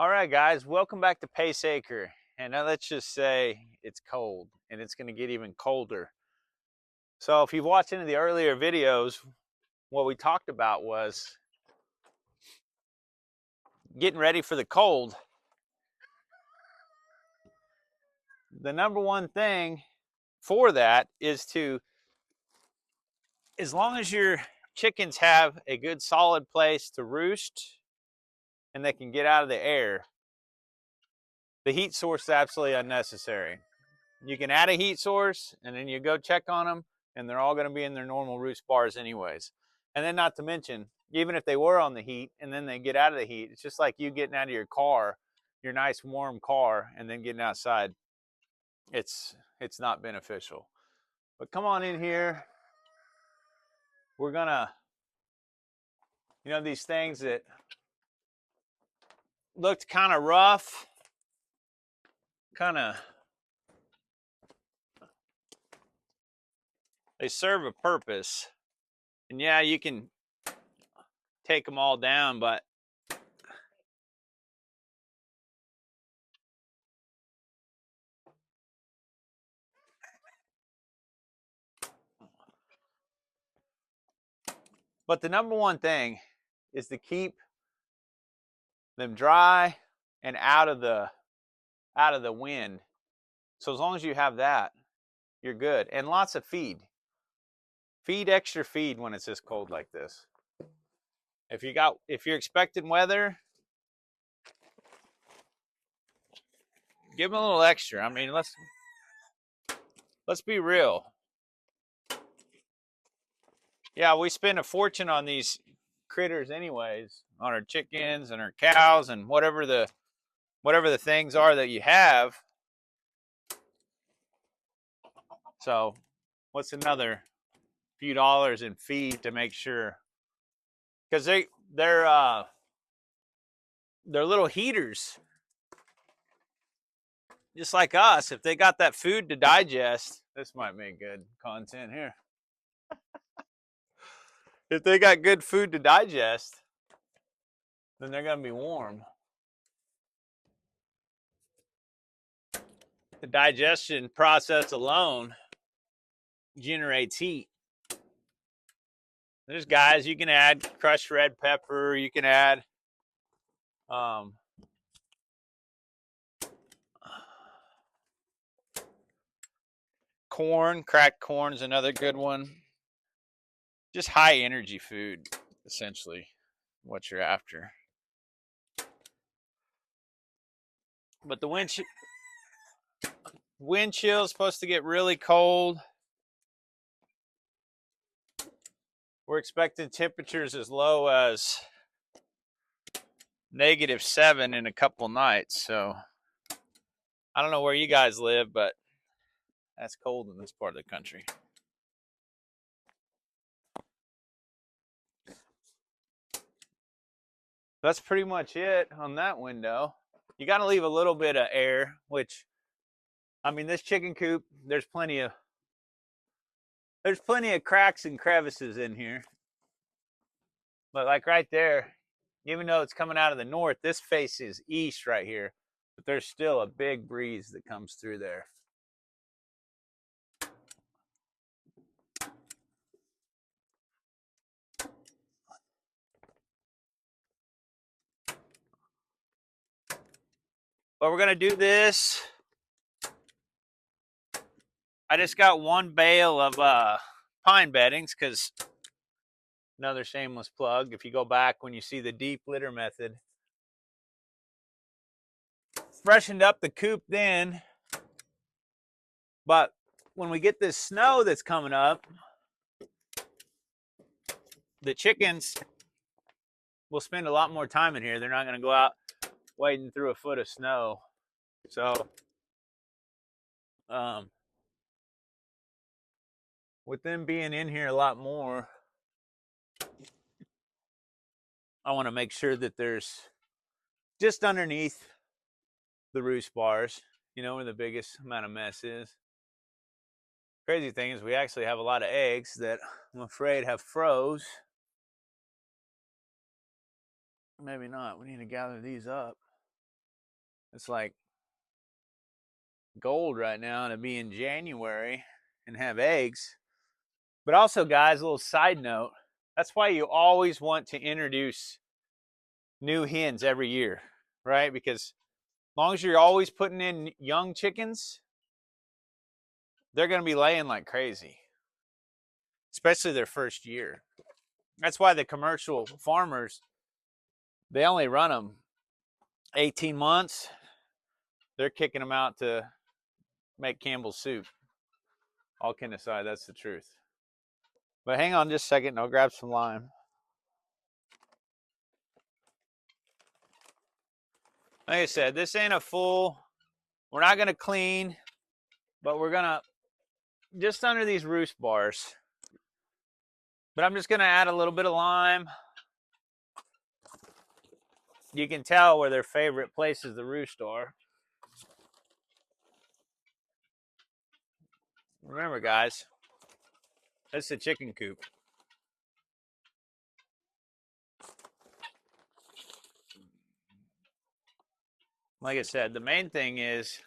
All right, guys, welcome back to Pace Acre. And now let's just say it's cold and it's going to get even colder. So, if you've watched any of the earlier videos, what we talked about was getting ready for the cold. The number one thing for that is as long as your chickens have a good solid place to roost and they can get out of the air, the heat source is absolutely unnecessary. You can add a heat source and then you go check on them and they're all going to be in their normal roost bars anyways. And then not to mention, even if they were on the heat and then they get out of the heat, it's just like you getting out of your car, your nice warm car, and then getting outside. It's not beneficial. But come on in here. We're gonna, these things that looked kind of rough, they serve a purpose. And yeah, you can take them all down, but the number one thing is to keep them dry and out of the wind. So as long as you have that, you're good. And lots of feed. Feed extra feed when it's this cold like this. If you're expecting weather, give them a little extra. I mean, let's be real. Yeah, we spend a fortune on these critters anyways, on our chickens and our cows and whatever the things are that you have. So, what's another few dollars in feed to make sure? Because they're little heaters, just like us. If they got that food to digest, this might make good content here. If they got good food to digest, then they're gonna be warm. The digestion process alone generates heat. There's guys you can add crushed red pepper. You can add corn. Cracked corn is another good one. Just high energy food, essentially, what you're after. But the wind chill is supposed to get really cold. We're expecting temperatures as low as -7 in a couple nights. So I don't know where you guys live, but that's cold in this part of the country. That's pretty much it on that window. You got to leave a little bit of air, which, I mean, this chicken coop, there's plenty of cracks and crevices in here. But like right there, even though it's coming out of the north, this faces east right here, but there's still a big breeze that comes through there. But we're gonna do this. I just got one bale of pine beddings because another shameless plug. If you go back when you see the deep litter method, freshened up the coop then. But when we get this snow that's coming up, the chickens will spend a lot more time in here. They're not going to go out wading through a foot of snow. So, with them being in here a lot more, I want to make sure that there's just underneath the roost bars, where the biggest amount of mess is. Crazy thing is we actually have a lot of eggs that I'm afraid have froze. Maybe not. We need to gather these up. It's like gold right now to be in January and have eggs. But also, guys, a little side note, that's why you always want to introduce new hens every year, right? Because as long as you're always putting in young chickens, they're going to be laying like crazy, especially their first year. That's why the commercial farmers, they only run them 18 months. They're kicking them out to make Campbell's soup. All kidding aside, that's the truth. But hang on just a second, and I'll grab some lime. Like I said, this ain't a full, we're not going to clean, but we're going to, just under these roost bars. But I'm just going to add a little bit of lime. You can tell where their favorite places the roost are. Remember, guys, this is a chicken coop. Like I said, the main thing is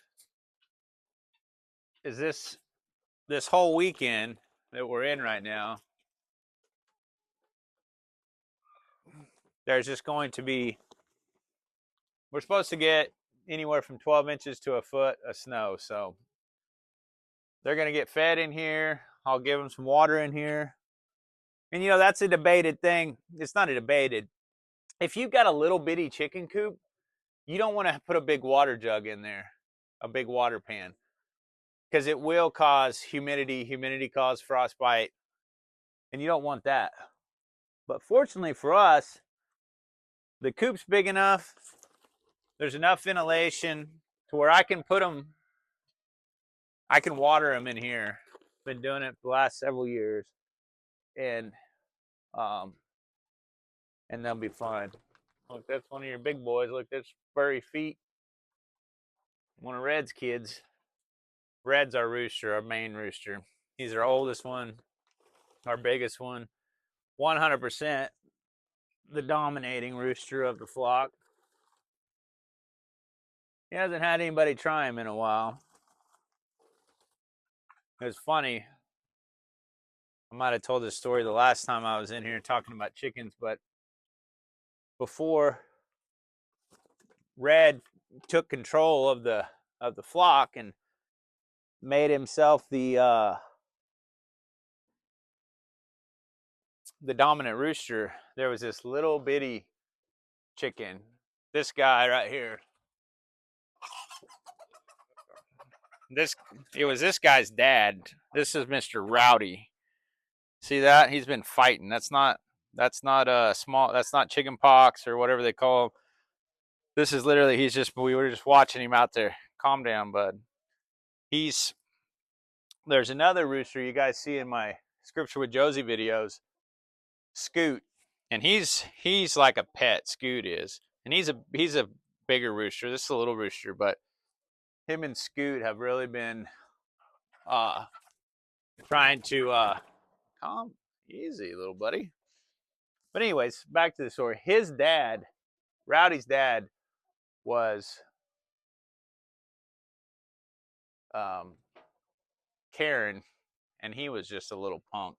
this whole weekend that we're in right now, there's just going to be, we're supposed to get anywhere from 12 inches to a foot of snow. So they're going to get fed in here. I'll give them some water in here. And, you know, that's a debated thing. It's not a debated. If you've got a little bitty chicken coop, you don't want to put a big water jug in there, a big water pan, because it will cause humidity. Humidity causes frostbite, and you don't want that. But fortunately for us, the coop's big enough. There's enough ventilation to where I can put them, I can water them in here. Been doing it for the last several years, and they'll be fine. Look, that's one of your big boys. Look, that's furry feet. One of Red's kids. Red's our rooster, our main rooster. He's our oldest one, our biggest one. 100% the dominating rooster of the flock. He hasn't had anybody try him in a while. It's funny. I might have told this story the last time I was in here talking about chickens, but before Red took control of the flock and made himself the dominant rooster, there was this little bitty chicken. This guy right here. It was this guy's dad. This is Mr. Rowdy. See that? He's been fighting. That's not small, that's not chicken pox or whatever they call him. This is literally, we were just watching him out there. Calm down, bud. There's another rooster you guys see in my Scripture with Josie videos, Scoot. And he's like a pet, Scoot is. And he's a bigger rooster. This is a little rooster, but him and Scoot have really been trying to calm, easy, little buddy. But anyways, back to the story. His dad, Rowdy's dad, was Karen, and he was just a little punk.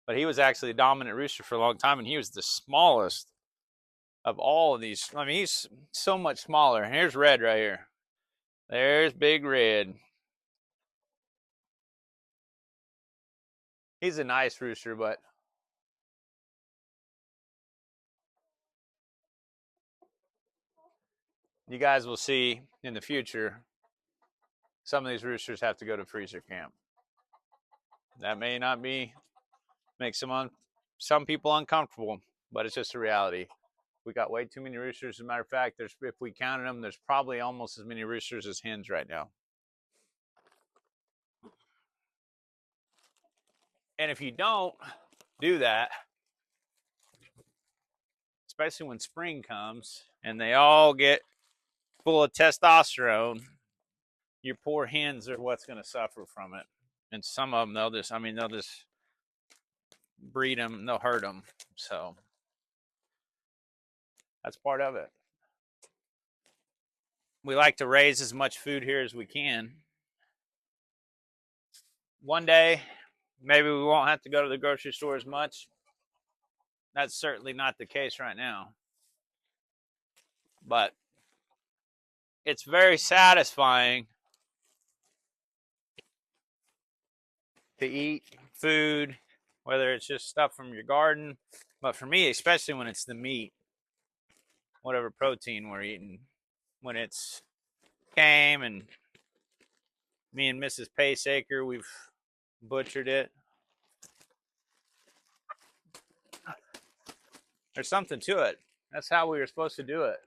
But he was actually a dominant rooster for a long time, and he was the smallest of all of these. I mean, he's so much smaller. Here's Red right here. There's Big Red. He's a nice rooster, but you guys will see in the future, some of these roosters have to go to freezer camp. That may not make some people uncomfortable, but it's just a reality. We got way too many roosters. As a matter of fact, if we counted them, there's probably almost as many roosters as hens right now. And if you don't do that, especially when spring comes and they all get full of testosterone, your poor hens are what's going to suffer from it. And some of them, they'll just breed them and they'll hurt them. So that's part of it. we like to raise as much food here as we can. One day, maybe we won't have to go to the grocery store as much. That's certainly not the case right now. But it's very satisfying to eat food, whether it's just stuff from your garden. But for me, especially when it's the meat, whatever protein we're eating, when it's came and me and Mrs. Paceacre, we've butchered it. There's something to it. That's how we were supposed to do it.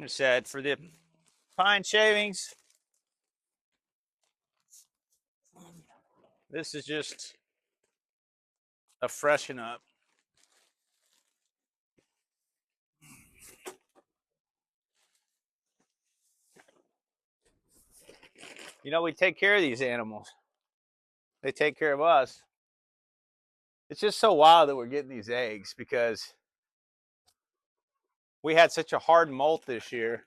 I said for the pine shavings, this is just a freshen up. You know, we take care of these animals. They take care of us. It's just so wild that we're getting these eggs because we had such a hard molt this year.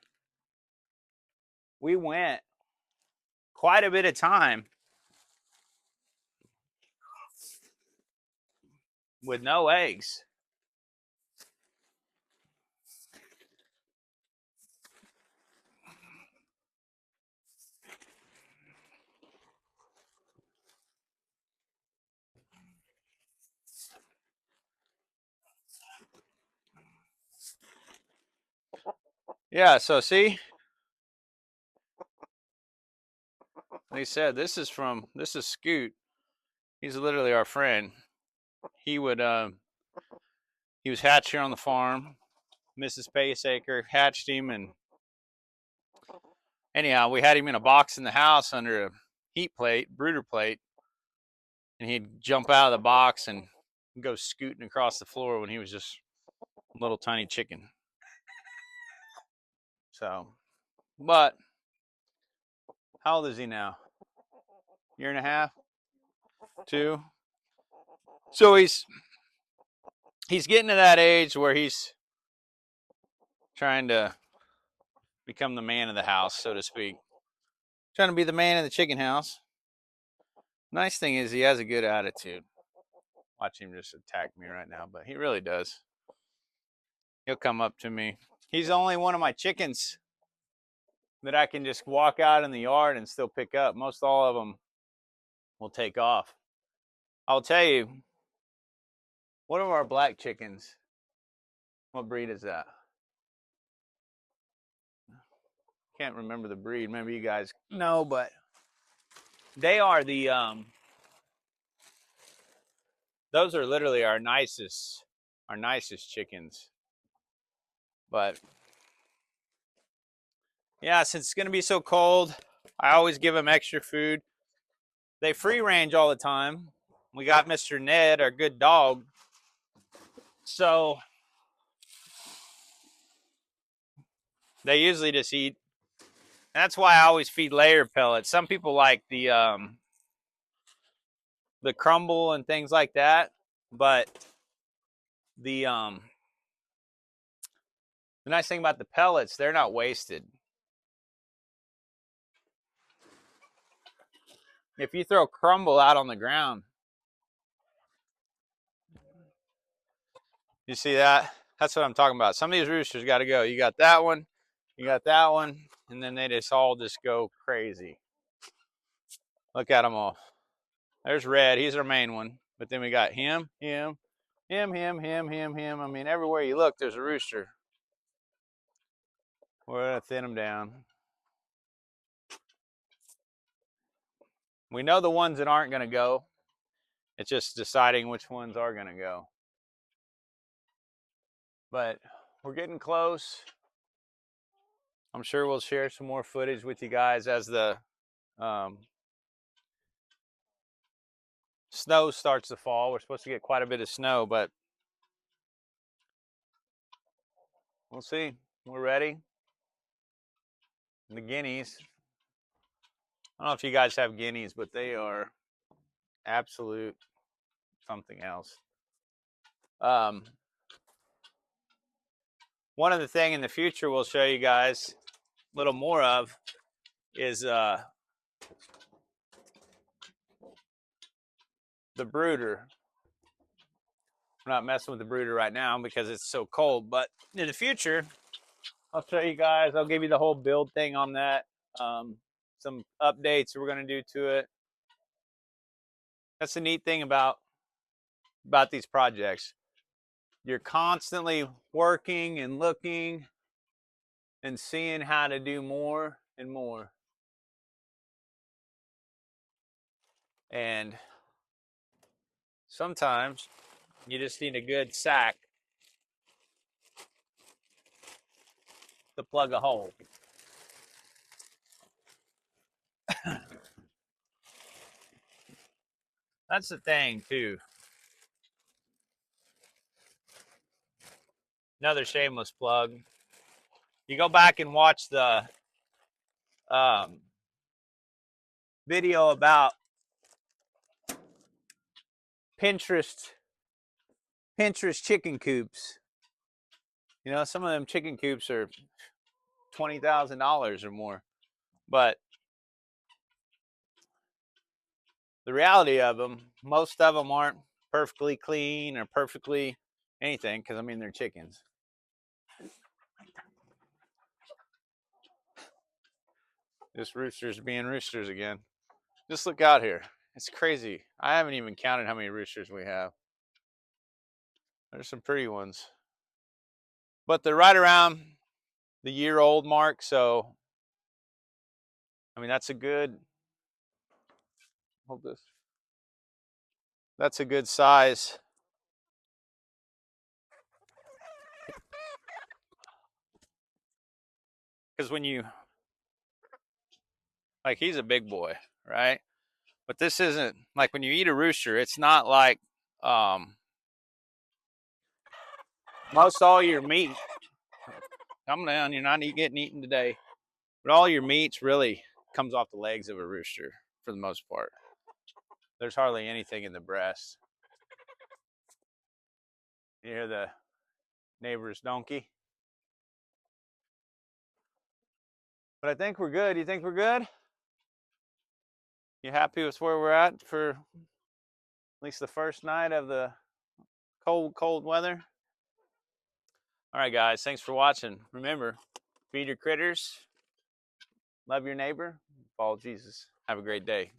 We went quite a bit of time with no eggs. Yeah, so see, like I said, this is Scoot. He's literally our friend. He would he was hatched here on the farm. Mrs. Paceacre hatched him, and anyhow, we had him in a box in the house under a heat plate, brooder plate, and he'd jump out of the box and go scooting across the floor when he was just a little tiny chicken. So, but how old is he now? Year and a half, 2. So he's getting to that age where he's trying to become the man of the house, so to speak. Trying to be the man in the chicken house. Nice thing is he has a good attitude. Watch him just attack me right now, but he really does. He'll come up to me. He's only one of my chickens that I can just walk out in the yard and still pick up. Most all of them will take off. I'll tell you, one of our black chickens, what breed is that? Can't remember the breed. Maybe you guys know, but they are the those are literally our nicest chickens. But yeah, since it's gonna be so cold, I always give them extra food. They free range all the time. We got Mr. Ned, our good dog. So they usually just eat. That's why I always feed layer pellets. Some people like the crumble and things like that, but the nice thing about the pellets, they're not wasted. If you throw crumble out on the ground, you see that? That's what I'm talking about. Some of these roosters got to go. You got that one, and then they just all just go crazy. Look at them all. There's Red. He's our main one. But then we got him. I mean, everywhere you look, there's a rooster. We're going to thin them down. We know the ones that aren't going to go. It's just deciding which ones are going to go. But we're getting close. I'm sure we'll share some more footage with you guys as the snow starts to fall. We're supposed to get quite a bit of snow, but we'll see. We're ready. The guineas. I don't know if you guys have guineas, but they are absolute something else. One other thing in the future we'll show you guys a little more of is the brooder. I'm not messing with the brooder right now because it's so cold, but in the future, I'll show you guys. I'll give you the whole build thing on that. Some updates we're going to do to it. That's the neat thing about these projects. You're constantly working and looking and seeing how to do more and more. And sometimes you just need a good sack to plug a hole. That's the thing too. Another shameless plug. You go back and watch the video about Pinterest chicken coops. You know, some of them chicken coops are $20,000 or more. But the reality of them, most of them aren't perfectly clean or perfectly anything, because I mean, they're chickens. Just roosters being roosters again. Just look out here. It's crazy. I haven't even counted how many roosters we have. There's some pretty ones. But they're right around the year-old mark, so I mean, that's a good, hold this. That's a good size. Because when you, like, he's a big boy, right? But this isn't, like, when you eat a rooster, it's not like most all your meat, come down, you're not getting eaten today, but all your meats really comes off the legs of a rooster for the most part. There's hardly anything in the breast. You hear the neighbor's donkey? But I think we're good. You think we're good? You happy with where we're at for at least the first night of the cold weather? All right, guys, thanks for watching. Remember, feed your critters, love your neighbor, follow Jesus. Have a great day.